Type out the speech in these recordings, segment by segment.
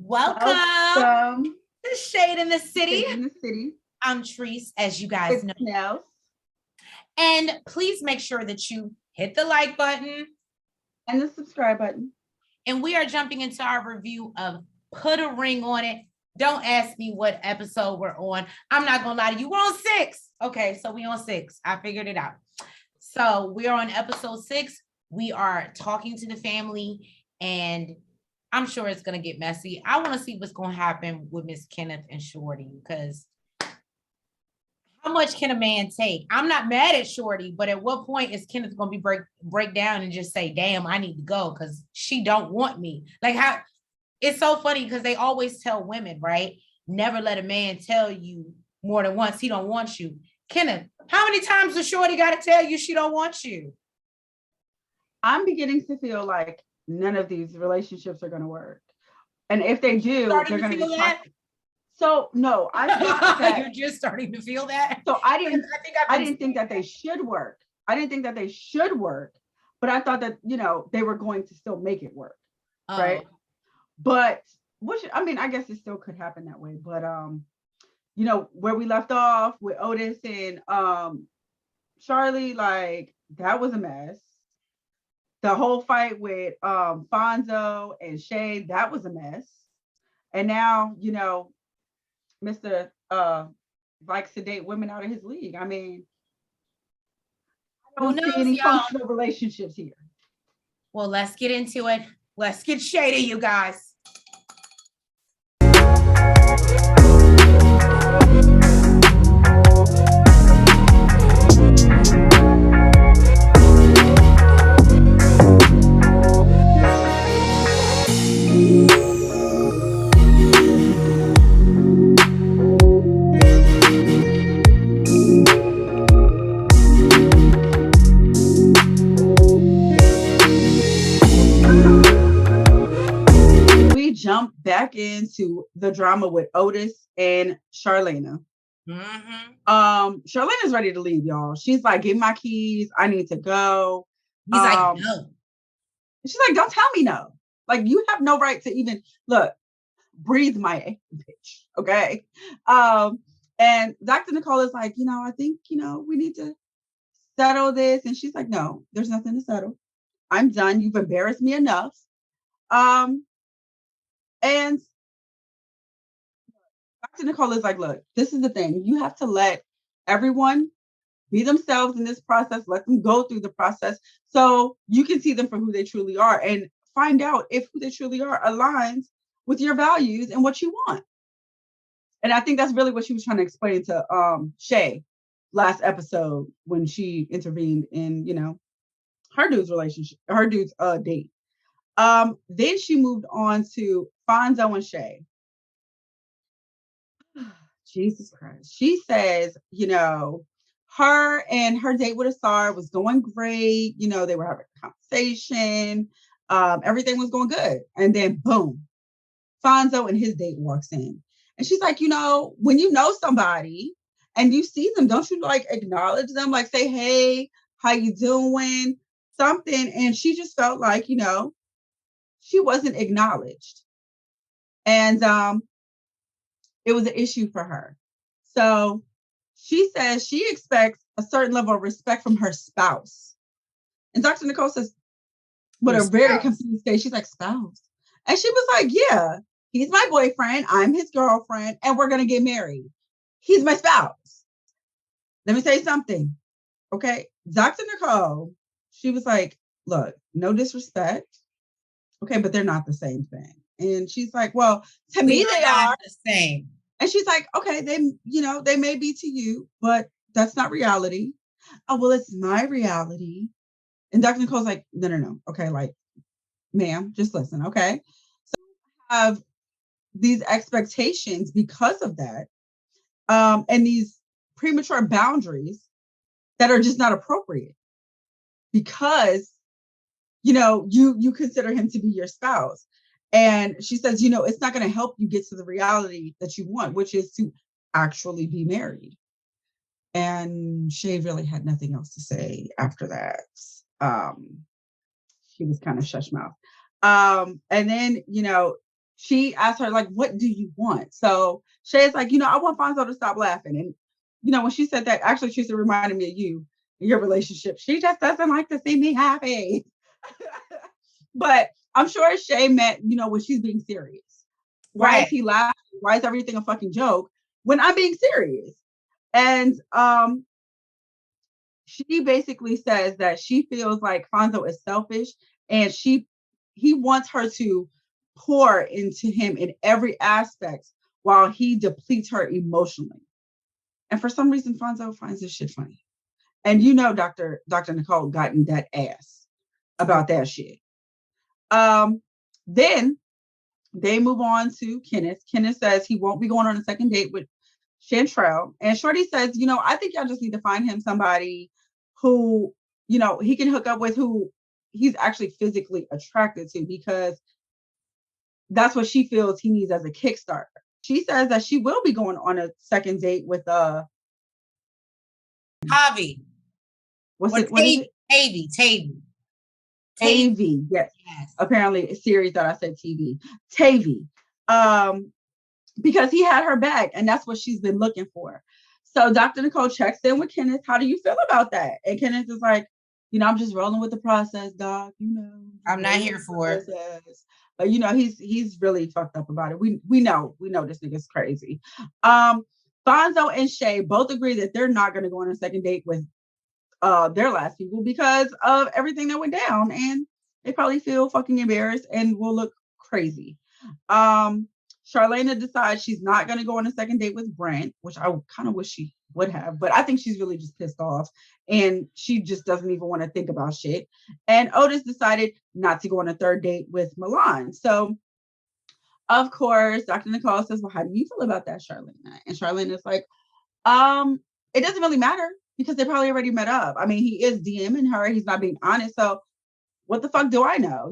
Welcome Welcome to Shade in the City. in the City. I'm Treese, as you guys know. Nels. And please make sure that you hit the like button and the subscribe button. And we are jumping into our review of Putaringonit. Don't ask me what episode we're on. I'm not gonna lie to you. We're on 6. Okay, so we on 6. I figured it out. So we are on episode 6. We are talking to the family, and I'm sure it's gonna get messy. I want to see what's gonna happen with Miss Kenneth and Shorty, because how much can a man take? I'm not mad at Shorty, but at what point is Kenneth gonna be break down and just say, "Damn, I need to go because she don't want me"? Like, how? It's so funny because they always tell women, right? Never let a man tell you more than once he don't want you. Kenneth, how many times does Shorty got to tell you she don't want you? I'm beginning to feel like none of these relationships are going to work. And if they do, they're going to be toxic. So no, I thought that you're just starting to feel that. So I didn't think that they should work. I didn't think that they should work, but I thought that, they were going to still make it work. Right. But I guess it still could happen that way. But where we left off with Otis and Charlie, like, that was a mess. The whole fight with Fonzo and Shay, that was a mess. And now, Mr. Likes to date women out of his league. I mean, I don't see any functional relationships here. Well, let's get into it. Let's get shady, you guys. Jump back into the drama with Otis and Charlena. Charlena's ready to leave, y'all. She's like, "Give my keys. I need to go." He's like, "No." She's like, "Don't tell me no. Like, you have no right to even look. Breathe my bitch, okay?" And Dr. Nicole is like, "I think we need to settle this." And she's like, "No, there's nothing to settle. I'm done. You've embarrassed me enough." And Dr. Nicole is like, "Look, this is the thing. You have to let everyone be themselves in this process. Let them go through the process so you can see them for who they truly are and find out if who they truly are aligns with your values and what you want." And I think that's really what she was trying to explain to Shay last episode when she intervened in, her dude's relationship, her dude's date. Then she moved on to Fonzo and Shay. Jesus Christ. She says, her and her date with Asar was going great. They were having a conversation. Everything was going good. And then boom, Fonzo and his date walks in. And she's like, when you know somebody and you see them, don't you like acknowledge them? Like, say, "Hey, how you doing?" Something. And she just felt like, she wasn't acknowledged. And it was an issue for her. So she says she expects a certain level of respect from her spouse. And Dr. Nicole says, with a very confused face, she's like, "Spouse?" And she was like, "Yeah, he's my boyfriend. I'm his girlfriend. And we're going to get married. He's my spouse." Let me say something. Okay. Dr. Nicole, she was like, "Look, no disrespect. Okay, but they're not the same thing." And she's like, "Well, to me, they are the same." And she's like, "Okay, they may be to you, but that's not reality." "Oh, well, it's my reality." And Dr. Nicole's like, No. Okay, like, ma'am, just listen, okay? So I have these expectations because of that, and these premature boundaries that are just not appropriate because, you consider him to be your spouse. And she says, it's not going to help you get to the reality that you want, which is to actually be married. And Shay really had nothing else to say after that. She was kind of shush mouth. And then, she asked her, like, what do you want? So Shay's like, I want Fonzo to stop laughing. And, when she said that, actually, Teresa reminded me of you and your relationship. She just doesn't like to see me happy. But I'm sure Shay meant, when she's being serious. Why is he laughing? Why is everything a fucking joke when I'm being serious? And she basically says that she feels like Fonzo is selfish and he wants her to pour into him in every aspect while he depletes her emotionally. And for some reason, Fonzo finds this shit funny. And Dr. Nicole got in that ass about that shit. Then they move on to Kenneth. Kenneth says he won't be going on a second date with Chantrell. And Shorty says, I think y'all just need to find him somebody who, he can hook up with, who he's actually physically attracted to, because that's what she feels he needs as a kickstarter. She says that she will be going on a second date with Javi. What is it? Tavy. Yes. Apparently a series that I said TV. Tavy. Because he had her back and that's what she's been looking for. So Dr. Nicole checks in with Kenneth. How do you feel about that? And Kenneth is like, I'm just rolling with the process, dog. I'm not here for it. But he's really fucked up about it. We know this nigga's crazy. Fonzo and Shay both agree that they're not going to go on a second date with their last people because of everything that went down, and they probably feel fucking embarrassed and will look crazy. Charlena decides she's not going to go on a second date with Brent, which I kind of wish she would have, but I think she's really just pissed off and she just doesn't even want to think about shit. And Otis decided not to go on a third date with Milan. So of course, Dr. Nicole says, well, how do you feel about that, Charlena? And Charlena is like, it doesn't really matter because they probably already met up. I mean, he is DMing her. He's not being honest. So what the fuck do I know?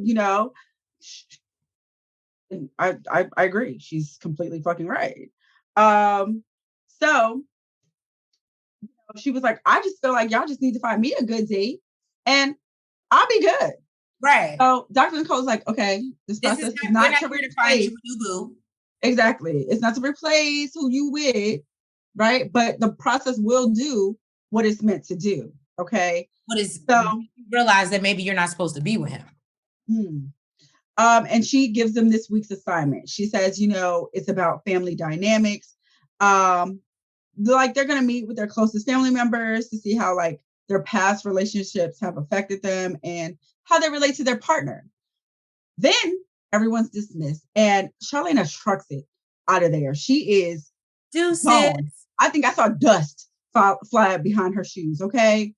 And I agree. She's completely fucking right. So she was like, I just feel like y'all just need to find me a good date and I'll be good. Right. So Dr. Nicole's like, okay, this process is not to replace you, boo. Exactly. It's not to replace who you with, right? But the process will do what it's meant to do. Okay. So you realize that maybe you're not supposed to be with him. And she gives them this week's assignment. She says, it's about family dynamics. Like they're going to meet with their closest family members to see how like their past relationships have affected them and how they relate to their partner. Then everyone's dismissed and Charlena trucks it out of there. She is gone. I think I saw dust fly behind her shoes. Okay.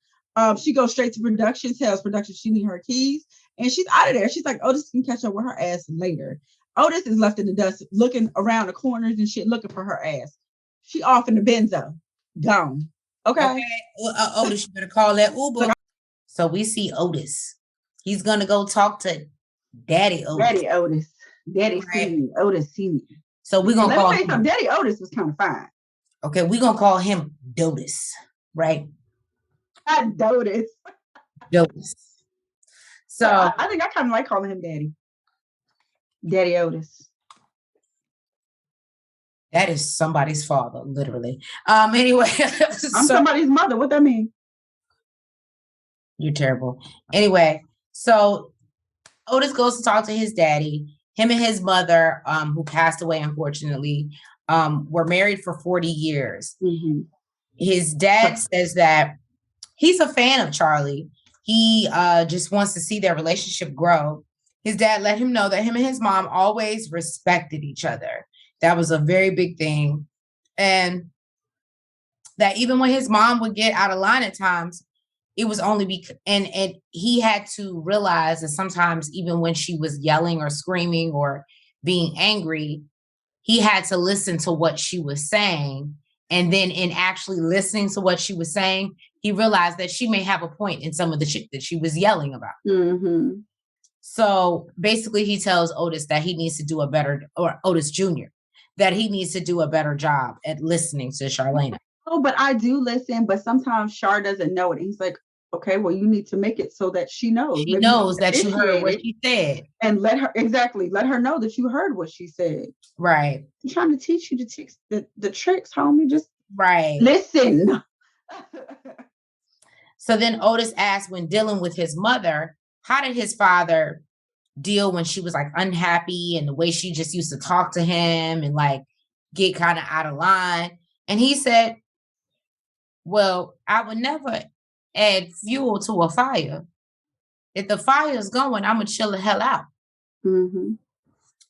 She goes straight to production, tells production she needs her keys, and she's out of there. She's like, Otis can catch up with her ass later. Otis is left in the dust, looking around the corners and shit, looking for her ass. She off in the benzo, gone. Okay. Otis, you better call that Uber. So we see Otis. He's gonna go talk to Daddy Otis. Daddy Senior. Otis Senior. So we're gonna call him. Daddy Otis was kind of fine. Okay, we're gonna call him Dotis, right? Dotis. So I think I kind of like calling him Daddy Otis. That is somebody's father, literally. Anyway, I'm somebody's mother. What that mean? You're terrible. Anyway, so Otis goes to talk to his daddy. Him and his mother, who passed away, unfortunately, were married for 40 years. Mm-hmm. His dad says that he's a fan of Charlie. He just wants to see their relationship grow. His dad let him know that him and his mom always respected each other. That was a very big thing. And that even when his mom would get out of line at times, it was only because, and he had to realize that sometimes even when she was yelling or screaming or being angry, he had to listen to what she was saying. And then in actually listening to what she was saying, he realized that she may have a point in some of the shit that she was yelling about. Mm-hmm. So basically he tells Otis that he needs to do a better, or Otis Jr., that he needs to do a better job at listening to Charlena. Oh, but I do listen, but sometimes Char doesn't know it. He's like, Okay, well, you need to make it so that she knows. She Maybe knows that you heard what initiate it she said. and let her know that you heard what she said. Right. I'm trying to teach you the tricks, homie. Just Right. listen. So then Otis asked, when dealing with his mother, how did his father deal when she was like unhappy and the way she just used to talk to him and like get kind of out of line? And he said, well, I would never add fuel to a fire. If the fire is going, I'm gonna chill the hell out. Mm-hmm.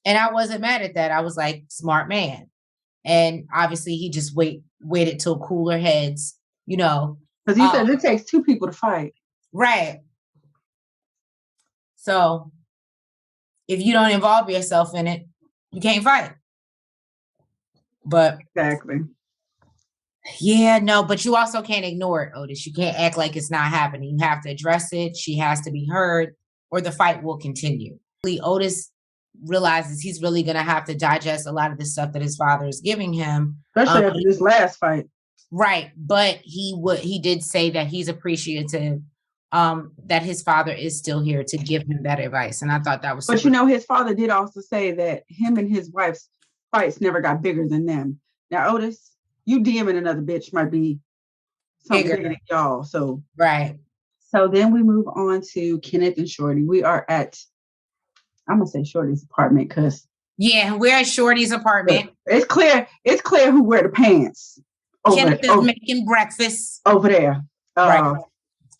And I wasn't mad at that. I was like, smart man. And obviously he just waited till cooler heads, you know. Because he says it takes two people to fight. Right. So if you don't involve yourself in it, you can't fight. But exactly. Yeah, no, but you also can't ignore it, Otis. You can't act like it's not happening. You have to address it. She has to be heard, or the fight will continue. Otis realizes he's really going to have to digest a lot of the stuff that his father is giving him. Especially after this last fight. Right. But he did say that he's appreciative that his father is still here to give him that advice. And I thought that was But his father did also say that him and his wife's fights never got bigger than them. Now, Otis, you DMing another bitch might be something bigger than y'all. So right. So then we move on to Kenneth and Shorty. We are at, I'm gonna say Shorty's apartment because we're at Shorty's apartment. It's clear who wear the pants. Kenneth is making breakfast over there. Right.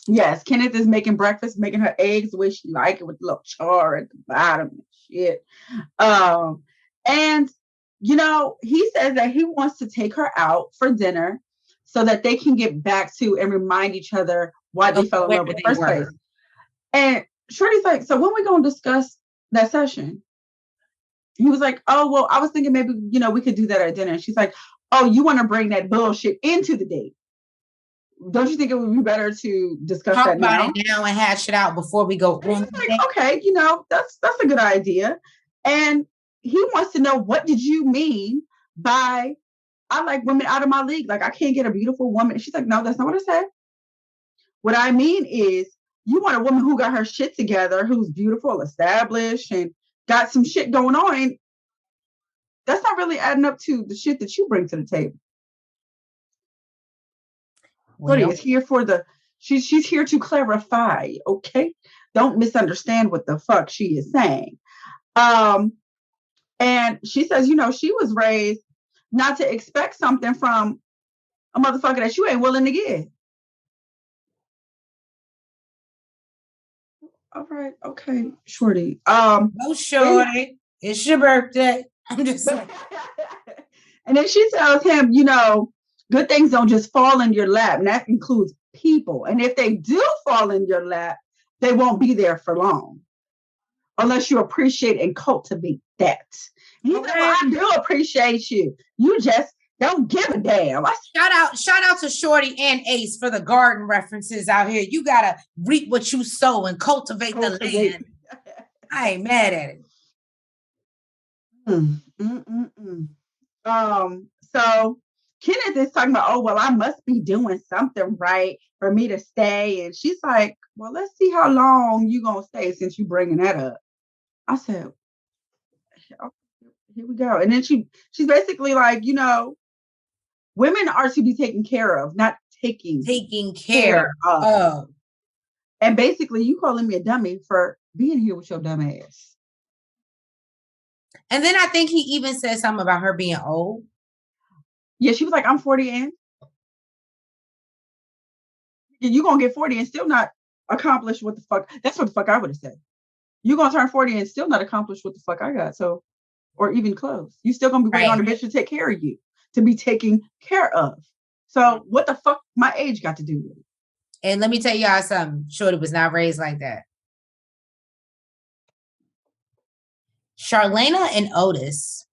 Yes, Kenneth is making breakfast, making her eggs the way she like it with a little char at the bottom and shit. And he says that he wants to take her out for dinner so that they can get back to and remind each other why they fell in love in the first place. And Shorty's like, so when we gonna discuss that session? He was like, oh, well, I was thinking maybe, we could do that at dinner. And she's like, oh, you want to bring that bullshit into the date? Don't you think it would be better to discuss Talk that about it now and hash it out before we go on? Like, okay, that's a good idea. And he wants to know, what did you mean by I like women out of my league? Like, I can't get a beautiful woman. And she's like, no, that's not what I said. What I mean is, you want a woman who got her shit together, who's beautiful, established, and got some shit going on. That's not really adding up to the shit that you bring to the table. Shorty is here for she's here to clarify, okay? Don't misunderstand what the fuck she is saying. And she says, she was raised not to expect something from a motherfucker that you ain't willing to give. All right, okay, Shorty. No, Shorty, it's your birthday. I'm just saying. And then she tells him, good things don't just fall in your lap, and that includes people. And if they do fall in your lap, they won't be there for long, unless you appreciate and cultivate that. He said, well, I do appreciate you. You just don't give a damn. Shout out to Shorty and Ace for the garden references out here. You gotta reap what you sow and cultivate the land. I ain't mad at it. So Kenneth is talking about, oh, well, I must be doing something right for me to stay. And she's like, well, let's see how long you gonna stay since you bringing that up. I said, here we go. And then she's basically like, women are to be taken care of, not taking care of. And basically, you calling me a dummy for being here with your dumb ass. And then I think he even said something about her being old. Yeah, she was like, I'm 40 and you're going to get 40 and still not accomplish what the fuck. That's what the fuck I would have said. You're going to turn 40 and still not accomplish what the fuck I got. So, or even close. You still going to be waiting on a bitch to take care of you, to be taken care of. So what the fuck my age got to do with it? And let me tell y'all something. Shorty was not raised like that. Charlena and Otis.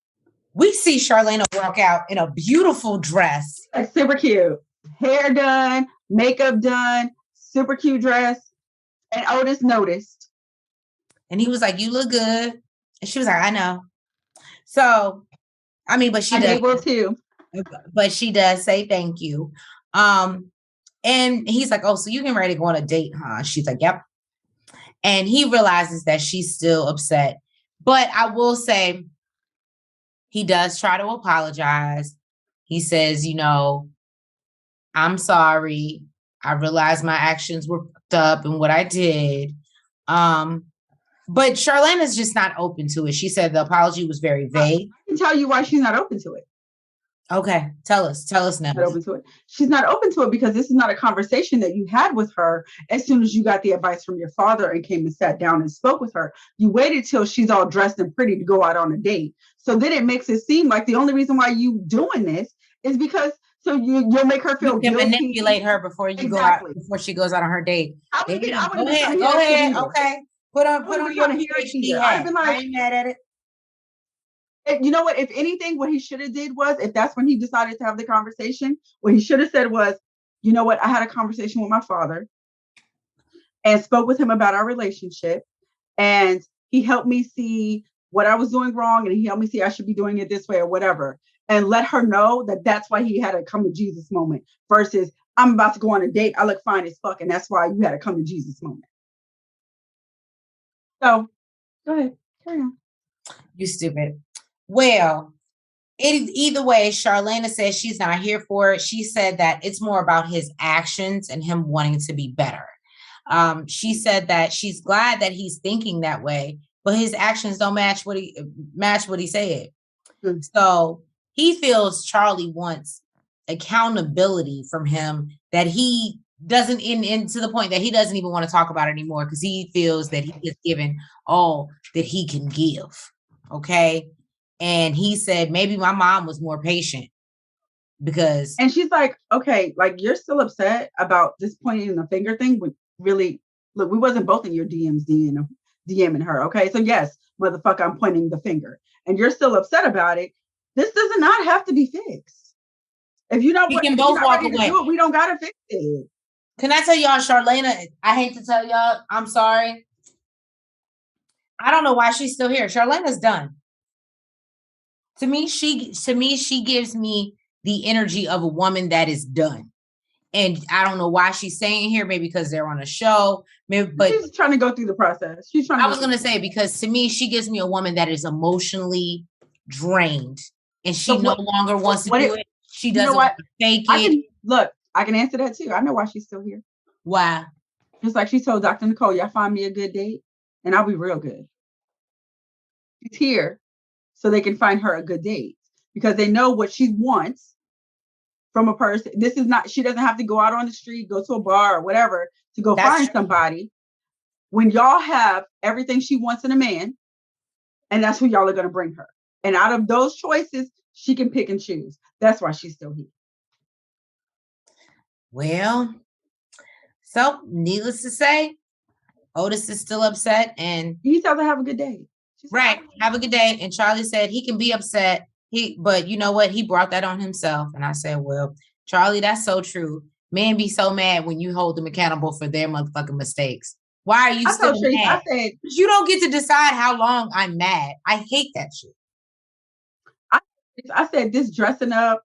We see Charlena walk out in a beautiful dress. Like super cute. Hair done, makeup done, super cute dress. And Otis noticed. And he was like, you look good. And she was like, I know. So, I mean, but she does. Able to. But she does say thank you. And And he's like, oh, so you getting ready to go on a date, huh? She's like, yep. And he realizes that she's still upset. But I will say, he does try to apologize. He says, I'm sorry. I realized my actions were fucked up and what I did. But Charlene is just not open to it. She said the apology was very vague. I can tell you why she's not open to it. Okay, tell us now. Not open to it. She's not open to it because this is not a conversation that you had with her as soon as you got the advice from your father and came and sat down and spoke with her. You waited till she's all dressed and pretty to go out on a date. So then it makes it seem like the only reason why you doing this is because you'll make her feel guilty. Manipulate her before you go out, before she goes out on her date. Go ahead. Okay. Put on your PhD hat. I ain't mad at it. You know what? If anything, what he should have did was, if that's when he decided to have the conversation, what he should have said was, you know what? I had a conversation with my father and spoke with him about our relationship. And he helped me see what I was doing wrong. And he helped me see I should be doing it this way or whatever. And let her know that that's why he had a come to Jesus moment versus I'm about to go on a date. I look fine as fuck. And that's why you had a come to Jesus moment. So go ahead. Carry on. You stupid. Well, either way, Charlene says she's not here for it. She said that it's more about his actions and him wanting to be better. She said that she's glad that he's thinking that way, but his actions don't match what he said. Mm-hmm. So he feels Charlie wants accountability from him that he doesn't, to the point that he doesn't even want to talk about it anymore because he feels that he is given all that he can give. Okay. And he said, maybe my mom was more patient because. And she's like, okay, like you're still upset about this pointing the finger thing. But really, look, we wasn't both in your DMs DMing her. Okay. So yes, motherfucker, I'm pointing the finger and you're still upset about it. This does not have to be fixed. If you don't, we can both walk away. We don't got to fix it. Can I tell y'all, Charlene, I hate to tell y'all, I'm sorry. I don't know why she's still here. Charlene's done. To me, she gives me the energy of a woman that is done. And I don't know why she's saying here, maybe because they're on a show, maybe, but she's trying to go through the process. I was going to say, because to me, she gives me a woman that is emotionally drained and she no longer wants to do it. She doesn't want to fake it. Look, I can answer that too. I know why she's still here. Why? Just like she told Dr. Nicole, y'all find me a good date and I'll be real good. She's here so they can find her a good date because they know what she wants from a person. This is not, she doesn't have to go out on the street, go to a bar or whatever to go find somebody. When y'all have everything she wants in a man, and that's who y'all are going to bring her. And out of those choices, she can pick and choose. That's why she's still here. Well, so needless to say, Otis is still upset and he tells her have a good day. Right. Have a good day. And Charlie said he can be upset. But you know what? He brought that on himself. And I said, well, Charlie, that's so true. Men be so mad when you hold them accountable for their motherfucking mistakes. Why are you still mad? You don't get to decide how long I'm mad. I hate that shit. I said this dressing up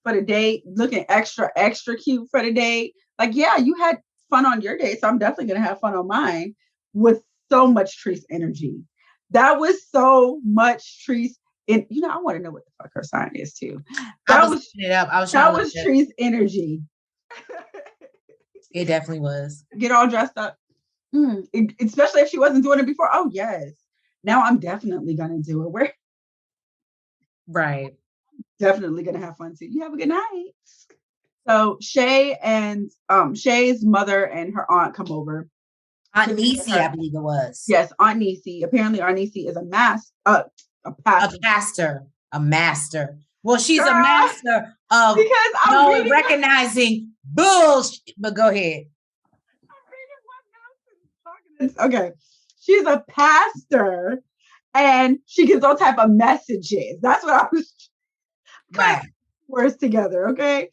for the date, looking extra cute for the date. Like, yeah, you had fun on your date. So I'm definitely going to have fun on mine with so much Treese energy. That was so much Treese. And I want to know what the fuck her sign is too. That was Treese energy. It definitely was. Get all dressed up. Especially if she wasn't doing it before. Oh yes. Now I'm definitely gonna do it. We're right. Definitely gonna have fun too. You have a good night. So Shay and Shay's mother and her aunt come over. Aunt Niecy, I believe it was. Yes, Aunt Niecy. Apparently, Aunt Niecy is a pastor. A master. Well, she's a master of recognizing bullshit. But go ahead. Okay. She's a pastor and she gets all type of messages. That's what I was putting words together. Okay.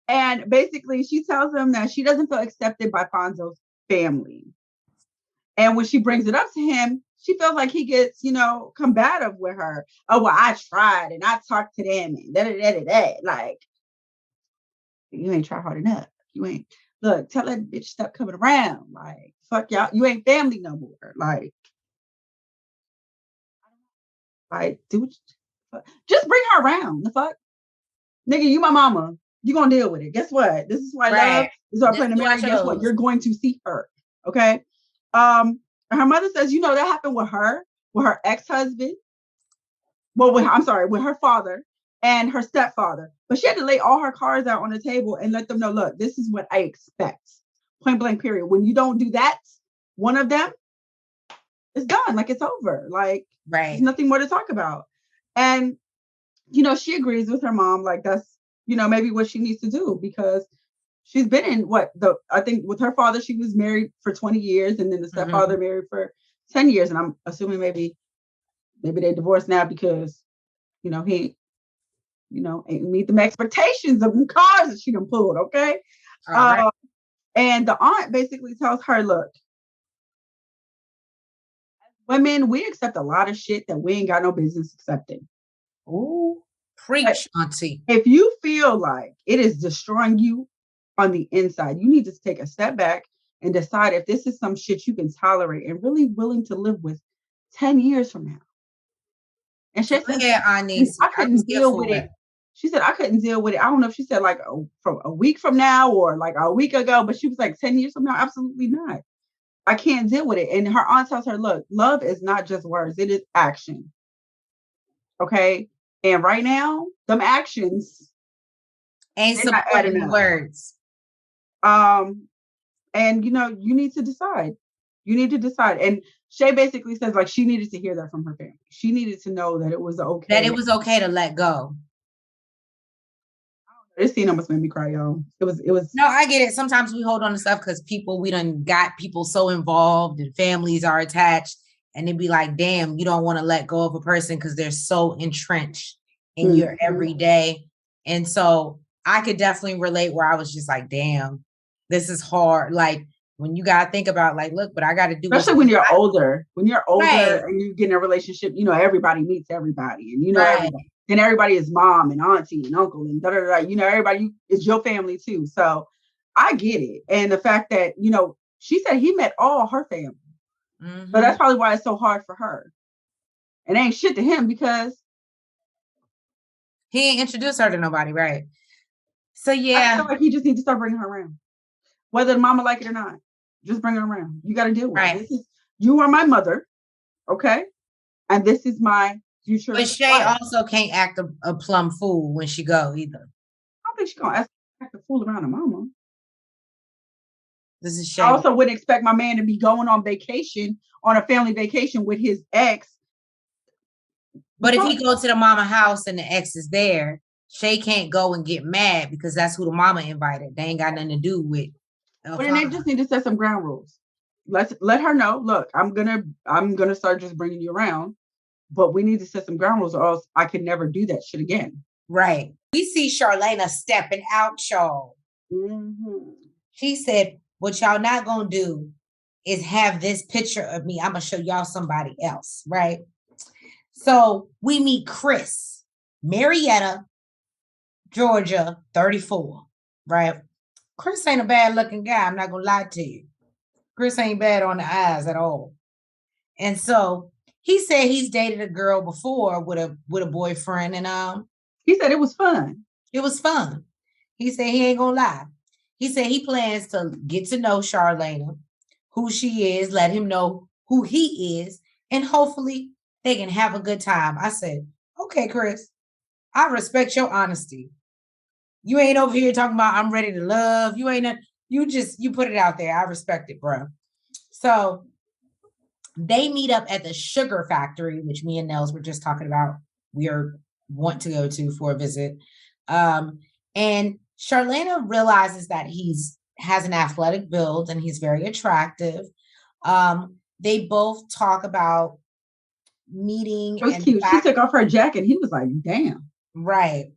And basically she tells him that she doesn't feel accepted by Fonzo's family. And when she brings it up to him, she feels like he gets, combative with her. Oh, well, I tried and I talked to them and da-da-da-da-da. Like, You ain't try hard enough. You ain't look, tell that bitch stop coming around. Like, fuck y'all, you ain't family no more. Like, dude, just bring her around. The fuck? Nigga, you my mama. You gonna deal with it. Guess what? This is why love Right. is our This plan to is what I marry. Guess what? chose. You're going to see her. Okay. Her mother says, that happened with her ex-husband. Well, with her father and her stepfather. But she had to lay all her cards out on the table and let them know, look, this is what I expect. Point blank, period. When you don't do that, one of them, it's done. Like, it's over. Like, there's Right. nothing more to talk about. And, she agrees with her mom. Like, that's, maybe what she needs to do, because she's been in I think with her father, she was married for 20 years, and then the stepfather married for 10 years. And I'm assuming maybe they divorced now because, he, ain't meet them expectations of the cars that she done pulled. Okay. All right. And the aunt basically tells her, look, women, we accept a lot of shit that we ain't got no business accepting. Ooh, preach, auntie. If you feel like it is destroying you on the inside, you need to take a step back and decide if this is some shit you can tolerate and really willing to live with 10 years from now. And she said, Yeah, Auntie. I I was couldn't here deal with for it. it. She said, I couldn't deal with it. I don't know if she said like from a week from now or like a week ago, but she was like 10 years from now. Absolutely not. I can't deal with it. And her aunt tells her, look, love is not just words. It is action. Okay. And right now, them actions Ain't they're not adding supporting the up. words. And you need to decide. You need to decide. And Shay basically says like she needed to hear that from her family. She needed to know that it was okay. That it was okay to let go. This scene almost made me cry, y'all. It was. No, I get it. Sometimes we hold on to stuff because we done got people so involved and families are attached, and it'd be like, damn, you don't want to let go of a person because they're so entrenched in your everyday. And so I could definitely relate where I was just like, damn, this is hard. Like when you gotta think about like, look, but I gotta do, especially when you're older. When you're older right, and you get in a relationship, everybody meets everybody, and right. everybody. Then everybody is mom and auntie and uncle and da da da. Everybody is your family too. So I get it. And the fact that she said he met all her family, so that's probably why it's so hard for her. It ain't shit to him because he ain't introduced her to nobody, right? So yeah, I feel like he just needs to start bringing her around, whether the mama like it or not. Just bring her around. You got to deal with it. You are my mother, okay? And this is my future. But Shay also can't act a plum fool when she go either. I don't think she's gonna act a fool around her mama. This is Shay. I also wouldn't expect my man to be going on vacation, on a family vacation with his ex. But if he goes to the mama house and the ex is there, Shay can't go and get mad because that's who the mama invited. They ain't got nothing to do with. But then they just need to set some ground rules. Let her know. Look, I'm gonna start just bringing you around, but we need to set some ground rules, or else I can never do that shit again. Right. We see Charlena stepping out, y'all. She said, "What y'all not gonna do is have this picture of me. I'm gonna show y'all somebody else." Right. So we meet Chris, Marietta, Georgia, 34. Right. Chris ain't a bad looking guy. I'm not gonna lie to you. Chris ain't bad on the eyes at all. And so he said he's dated a girl before with a boyfriend, and he said it was fun. It was fun. He said he ain't gonna lie. He said he plans to get to know Charlena, who she is, let him know who he is, and hopefully they can have a good time. I said, okay, Chris, I respect your honesty. You ain't over here talking about I'm ready to love. You ain't you put it out there. I respect it, bro. So they meet up at the sugar factory, which me and Nels were just talking about. We want to go to for a visit. And Charlena realizes that has an athletic build and he's very attractive. They both talk about meeting. It was cute. She took off her jacket. He was like, damn. Right.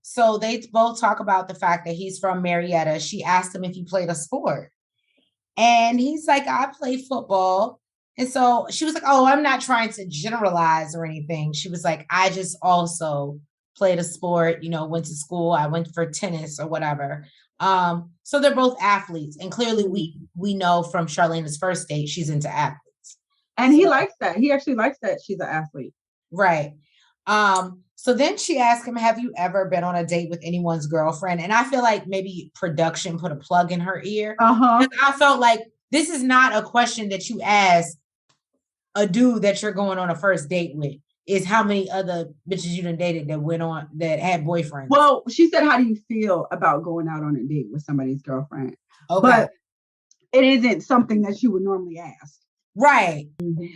So they both talk about the fact that he's from Marietta. She asked him if he played a sport. And he's like, I play football. And so she was like, oh, I'm not trying to generalize or anything. She was like, I just also played a sport, went to school. I went for tennis or whatever. So they're both athletes. And clearly we know from Charlena's first date, she's into athletes. And he likes that. He actually likes that she's an athlete. Right. So then she asked him, have you ever been on a date with anyone's girlfriend? And I feel like maybe production put a plug in her ear. I felt like this is not a question that you ask a dude that you're going on a first date with. Is how many other bitches you done dated that had boyfriends. Well, she said, how do you feel about going out on a date with somebody's girlfriend? Okay. But it isn't something that you would normally ask. Right. Mm-hmm.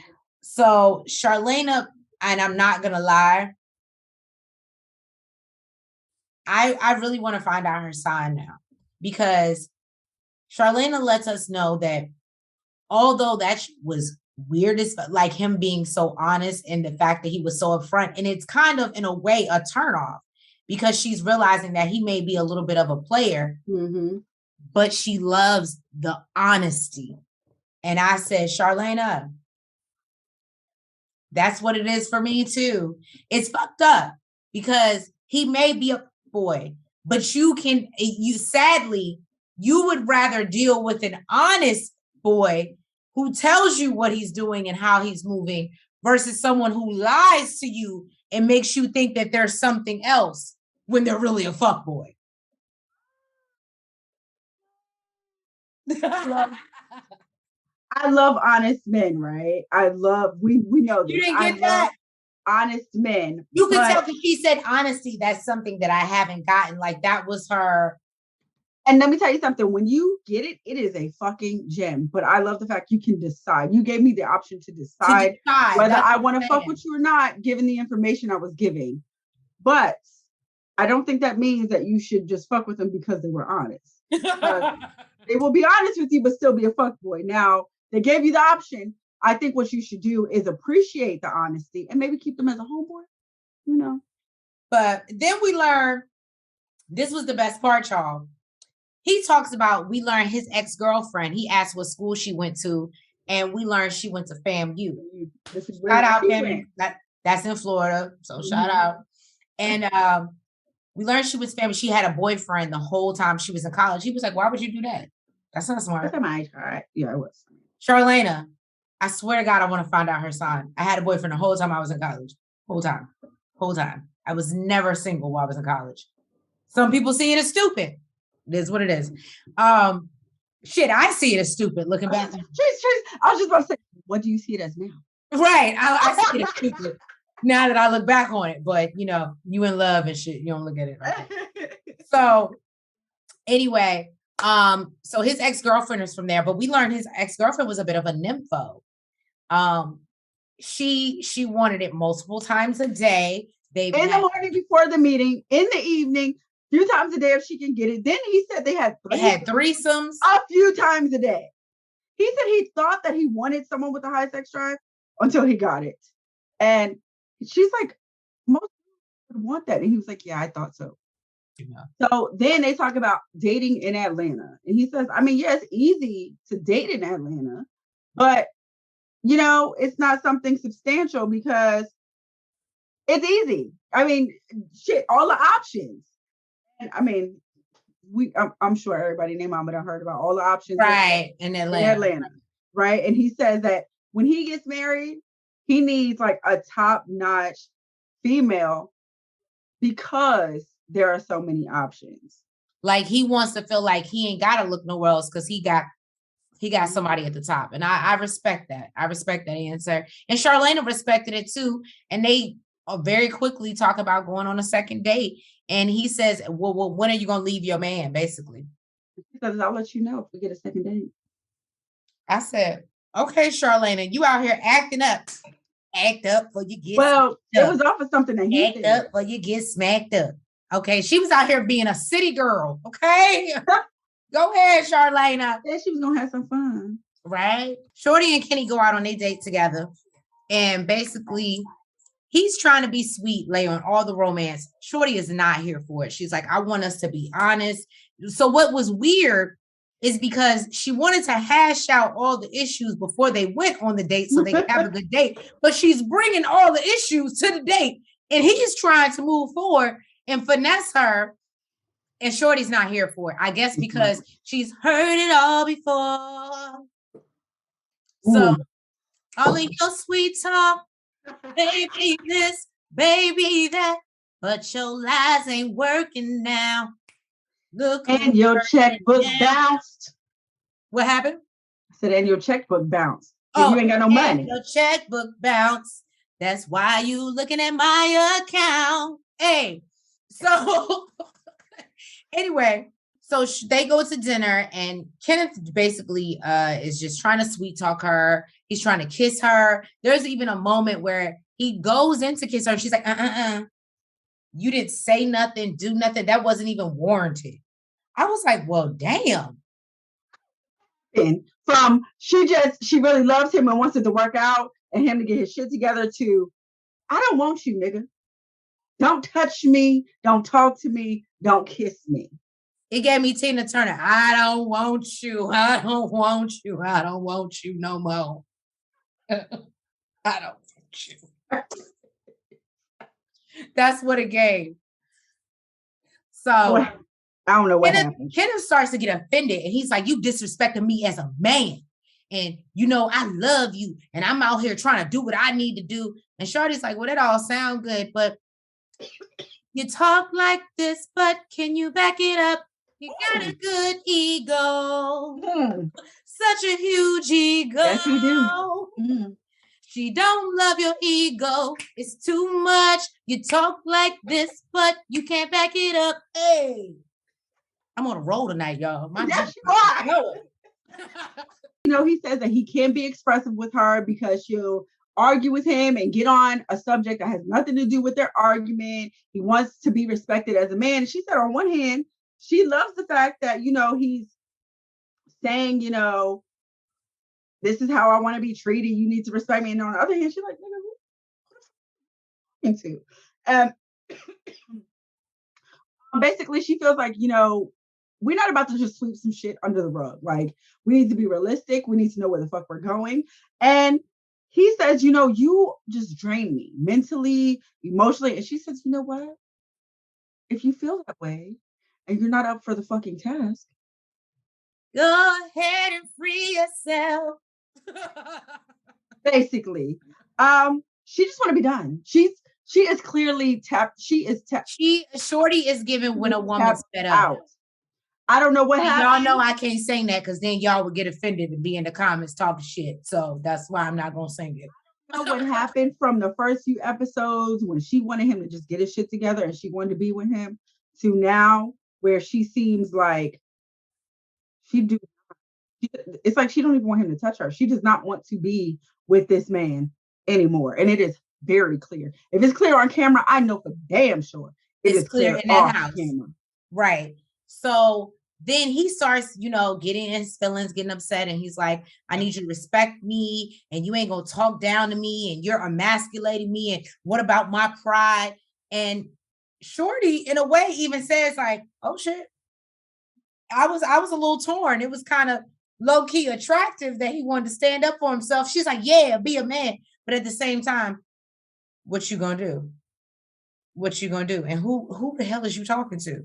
So Charlena, and I'm not going to lie, I really want to find out her sign now, because Charlena lets us know that although that was weird, as like him being so honest and the fact that he was so upfront, and it's kind of in a way a turnoff, because she's realizing that he may be a little bit of a player, but she loves the honesty. And I said, Charlena, that's what it is for me too. It's fucked up because he may be a boy, but sadly, you would rather deal with an honest boy who tells you what he's doing and how he's moving versus someone who lies to you and makes you think that there's something else when they're really a fuckboy. I love honest men, right? We know this. You didn't get that? Honest men. You could tell that she said honesty. That's something that I haven't gotten. Like that was her. And let me tell you something, when you get it, it is a fucking gem. But I love the fact you can decide. You gave me the option to decide whether I want to fuck with you or not, given the information I was giving. But I don't think that means that you should just fuck with them because they were honest. They will be honest with you, but still be a fuck boy. Now, they gave you the option. I think what you should do is appreciate the honesty and maybe keep them as a homeboy, But then we learned, this was the best part, y'all. He talks about, we learned his ex-girlfriend. He asked what school she went to, and we learned she went to FAMU. Shout out FAMU. That's in Florida, so shout out. And we learned she was FAMU. She had a boyfriend the whole time she was in college. He was like, why would you do that? That's not smart. That's my age, all right. Yeah, it was. Charlena, I swear to God, I want to find out her sign. I had a boyfriend the whole time I was in college. Whole time. I was never single while I was in college. Some people see it as stupid. It is what it is. Shit, I see it as stupid looking back. I was just about to say, what do you see it as now? Right. I see it as stupid now that I look back on it. But, you in love and shit. You don't look at it like that. So anyway, so his ex-girlfriend is from there. But we learned his ex-girlfriend was a bit of a nympho. She wanted it multiple times a day. In the morning before the meeting, in the evening, few times a day if she can get it. Then he said they had threesomes a few times a day. He said he thought that he wanted someone with a high sex drive until he got it. And she's like, most people would want that. And he was like, yeah, I thought so. So then they talk about dating in Atlanta. And he says, it's easy to date in Atlanta, but it's not something substantial because it's easy. All the options. And I'm sure everybody named Mama done heard about all the options. Right. In Atlanta. Right. And he says that when he gets married, he needs like a top-notch female because there are so many options. Like he wants to feel like he ain't got to look nowhere else because he got somebody at the top. And I respect that. I respect that answer. And Charlena respected it too. And they very quickly talk about going on a second date. And he says, well, when are you going to leave your man, basically? Because I'll let you know if we get a second date. I said, okay, Charlena, you out here acting up. Act up for you get it was off of something that he act up for you get smacked up. Okay, she was out here being a city girl. Okay, go ahead, Charlena. Yeah, she was going to have some fun. Right? Shorty and Kenny go out on their date together. And basically, he's trying to be sweet, lay on all the romance. Shorty is not here for it. She's like, I want us to be honest. So what was weird is because she wanted to hash out all the issues before they went on the date so they could have a good date. But she's bringing all the issues to the date And he's trying to move forward and finesse her. And Shorty's not here for it. I guess because she's heard it all before. So only your sweet talk, baby this, baby that, but your lies ain't working now. Look, and your checkbook bounced. What happened? I said, and your checkbook bounced. Oh, you ain't got no money. Your checkbook bounced. That's why you looking at my account. Hey, so anyway, so they go to dinner, and Kenneth basically is just trying to sweet talk her. He's trying to kiss her. There's even a moment where he goes in to kiss her, and she's like, you didn't say nothing, do nothing. That wasn't even warranted. I was like, well, damn. And from she really loves him and wants it to work out and him to get his shit together to, I don't want you, nigga. Don't touch me. Don't talk to me. Don't kiss me. It gave me Tina Turner. I don't want you. I don't want you. I don't want you no more. I don't want you. That's what it gave. So I don't know what happened. Kenneth starts to get offended, and he's like, you disrespecting me as a man. And you know, I love you, and I'm out here trying to do what I need to do. And Shorty's like, well, that all sound good, but you talk like this, but can you back it up? You got a good ego. Such a huge ego. Yes, you do. She don't love your ego. It's too much. You talk like this, but you can't back it up. Hey, I'm on a roll tonight, y'all. Yes, you are. You know, he says that he can't be expressive with her because she'll argue with him and get on a subject that has nothing to do with their argument. He wants to be respected as a man. And she said, on one hand, she loves the fact that, you know, he's saying, you know, this is how I want to be treated. You need to respect me. And on the other hand, she's like, nigga, who the fuck are you talking to? Basically, she feels like, you know, we're not about to just sweep some shit under the rug. Like, we need to be realistic. We need to know where the fuck we're going. And he says, you know, you just drain me mentally, emotionally. And she says, you know what? If you feel that way and you're not up for the fucking task, go ahead and free yourself. Basically, she just want to be done. She is clearly tapped. Shorty is given when a woman's fed up. Out. I don't know what happened. Y'all know I can't sing that because then y'all would get offended and be in the comments talking shit. So that's why I'm not gonna sing it. I don't know what happened from the first few episodes when she wanted him to just get his shit together and she wanted to be with him to now where she seems like it's like she don't even want him to touch her. She does not want to be with this man anymore. And it is very clear. If it's clear on camera, I know for damn sure it's clear in that house. Camera. Right. So then he starts, you know, getting in his feelings, getting upset. And he's like, I need you to respect me. And you ain't going to talk down to me. And you're emasculating me. And what about my pride? And Shorty, in a way, even says like, oh, shit. I was a little torn. It was kind of low-key attractive that he wanted to stand up for himself. She's like, yeah, be a man. But at the same time, what you going to do? What you going to do? And who the hell is you talking to?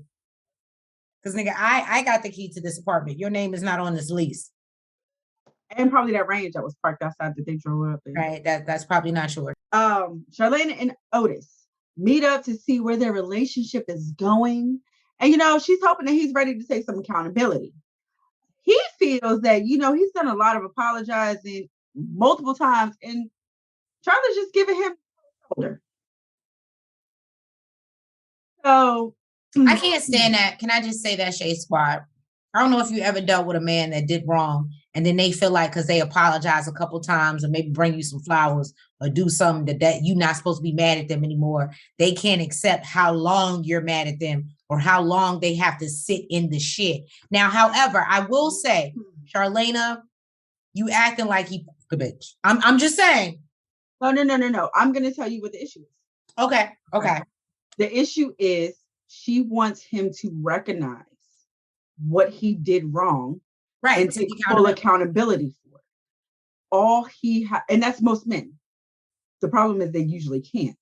Because, nigga, I got the key to this apartment. Your name is not on this lease. And probably that range that was parked outside that they drove up there. Right, that's probably not yours. Charlene and Otis meet up to see where their relationship is going. And, you know, she's hoping that he's ready to take some accountability. He feels that, you know, he's done a lot of apologizing multiple times. And Charlie's just giving him a shoulder. So I can't stand that. Can I just say that, Shade Squad? I don't know if you ever dealt with a man that did wrong and then they feel like because they apologize a couple times or maybe bring you some flowers or do something that you're not supposed to be mad at them anymore, they can't accept how long you're mad at them or how long they have to sit in the shit. Now, however, I will say, Charlena, you acting like he a bitch. I'm just saying. No. I'm going to tell you what the issue is. Okay. The issue is she wants him to recognize what he did wrong, right, and take full accountability for it. All he and that's most men. The problem is they usually can't.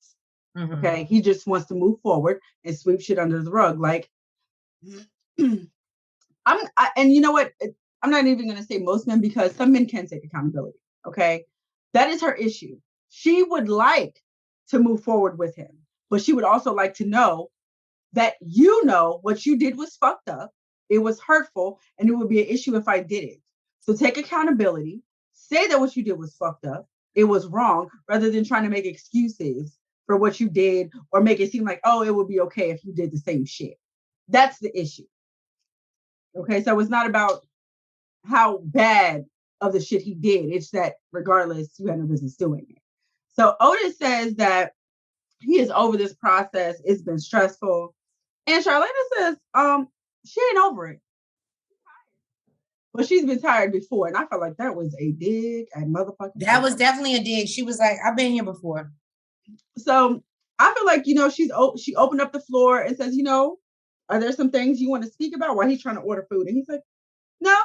Okay. He just wants to move forward and sweep shit under the rug. Like, and you know what? I'm not even going to say most men, because some men can take accountability. Okay. That is her issue. She would like to move forward with him, but she would also like to know that, what you did was fucked up. It was hurtful, and it would be an issue if I did it. So take accountability, say that what you did was fucked up. It was wrong, rather than trying to make excuses for what you did or make it seem like, oh, it would be okay if you did the same shit. That's the issue. Okay. So it's not about how bad of the shit he did. It's that regardless, you had no business doing it. So Otis says that he is over this process. It's been stressful. And Charlene says, she ain't over it. But she's been tired before. And I felt like that was a dig at motherfucking. That was definitely a dig. She was like, I've been here before. So I feel like, she opened up the floor and says, are there some things you want to speak about while he's trying to order food? And he's like, no.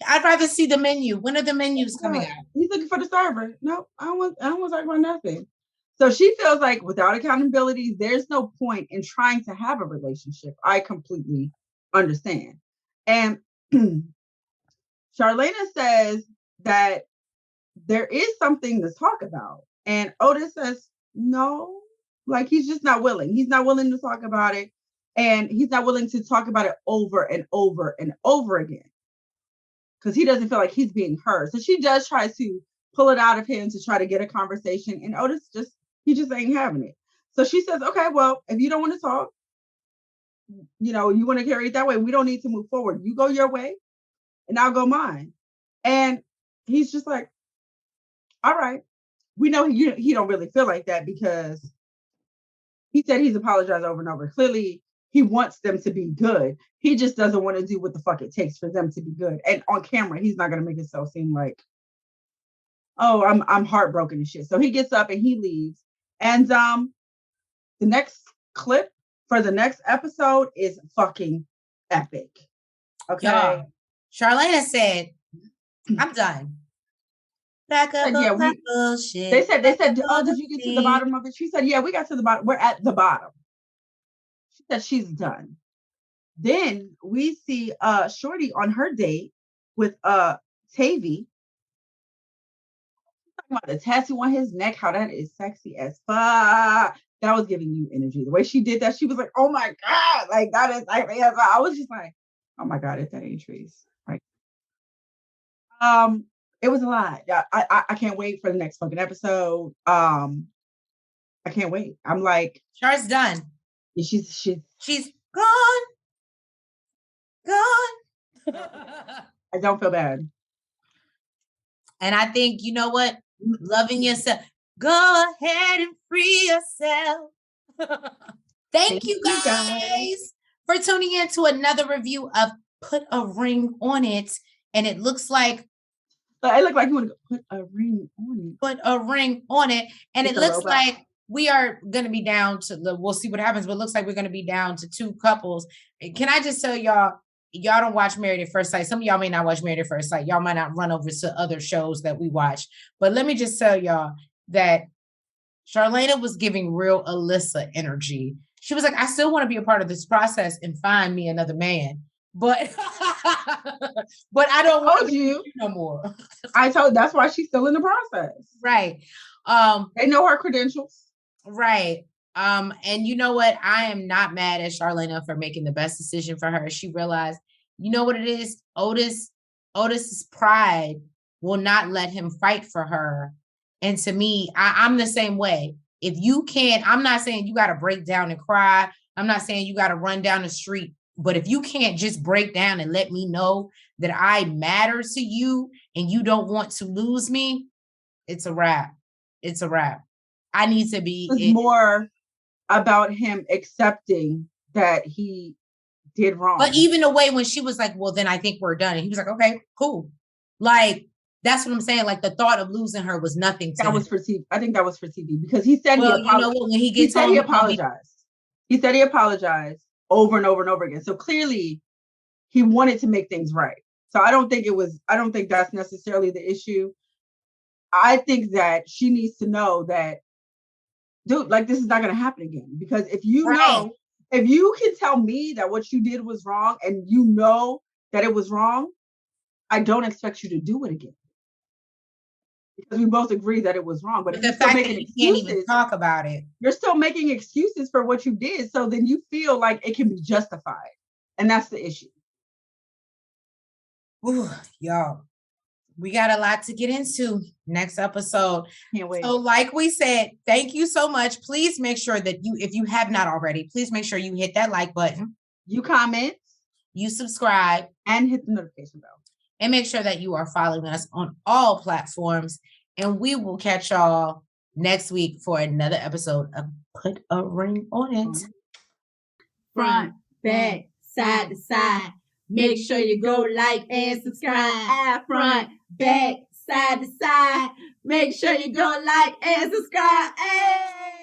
I'd rather see the menu. When are the menus coming out? He's looking for the server. No, I don't want to talk about nothing. So she feels like without accountability, there's no point in trying to have a relationship. I completely understand. And Charlena says that there is something to talk about. And Otis says, no, like he's just not willing. He's not willing to talk about it. And he's not willing to talk about it over and over and over again, because he doesn't feel like he's being heard. So she does try to pull it out of him to try to get a conversation. And Otis he just ain't having it. So she says, okay, well, if you don't want to talk, you want to carry it that way, we don't need to move forward. You go your way and I'll go mine. And he's just like, all right. We know he don't really feel like that, because he said he's apologized over and over. Clearly, he wants them to be good. He just doesn't want to do what the fuck it takes for them to be good. And on camera, he's not going to make himself seem like, oh, I'm heartbroken and shit. So he gets up and he leaves. And the next clip for the next episode is fucking epic. Okay. Y'all, Charlena said, I'm done. Back up, bullshit. They said, oh, did you get to the bottom of it? She said, yeah, we got to the bottom. We're at the bottom. She said she's done. Then we see Shorty on her date with Tavy. Talking about the tattoo on his neck, how that is sexy as fuck. That was giving you energy. The way she did that, she was like, oh my God, like that is sexy as fuck. I was just like, oh my God, if that ain't Trees. Right. It was a lot. Yeah, I can't wait for the next fucking episode. I can't wait. I'm like, Char's done. Yeah, she's gone. I don't feel bad. And I think, you know what? Loving yourself. Go ahead and free yourself. Thank you guys for tuning in to another review of Put a Ring on It. And it looks like I look like you want to put a ring on it. Put a ring on it. And it looks like we are going to be down to we'll see what happens, but it looks like we're going to be down to 2 couples. Can I just tell y'all don't watch Married at First Sight. Some of y'all may not watch Married at First Sight. Y'all might not run over to other shows that we watch. But let me just tell y'all that Charlena was giving real Alyssa energy. She was like, I still want to be a part of this process and find me another man. But I don't want you no more. That's why she's still in the process. Right. They know her credentials. Right. And you know what? I am not mad at Charlena for making the best decision for her. She realized, you know what it is? Otis's pride will not let him fight for her. And to me, I'm the same way. If you can't, I'm not saying you got to break down and cry. I'm not saying you got to run down the street. But if you can't just break down and let me know that I matter to you and you don't want to lose me, it's a wrap. It's a wrap. I need to be. It's more about him accepting that he did wrong. But even the way when she was like, well, then I think we're done. And he was like, okay, cool. Like, that's what I'm saying. Like, the thought of losing her was nothing to him. Was for TV. I think that was for TV because he said he apologized. You know what? When he gets home, he apologized. He said he apologized over and over and over again. So clearly he wanted to make things right. So I don't think that's necessarily the issue. I think that she needs to know that dude, like this is not going to happen again. Because if you Right. know, if you can tell me that what you did was wrong and you know that it was wrong, I don't expect you to do it again. Because we both agree that it was wrong. But if the you're still fact that making you can't even excuses, talk about it. you're still making excuses for what you did. So then you feel like it can be justified. And that's the issue. Ooh, y'all, we got a lot to get into next episode. Can't wait. So like we said, thank you so much. Please make sure that if you have not already, please make sure you hit that like button. You comment. You subscribe. And hit the notification bell. And make sure that you are following us on all platforms. And we will catch y'all next week for another episode of Put a Ring on It. Front, back, side to side. Make sure you go like and subscribe. Front, back, side to side. Make sure you go like and subscribe. Hey!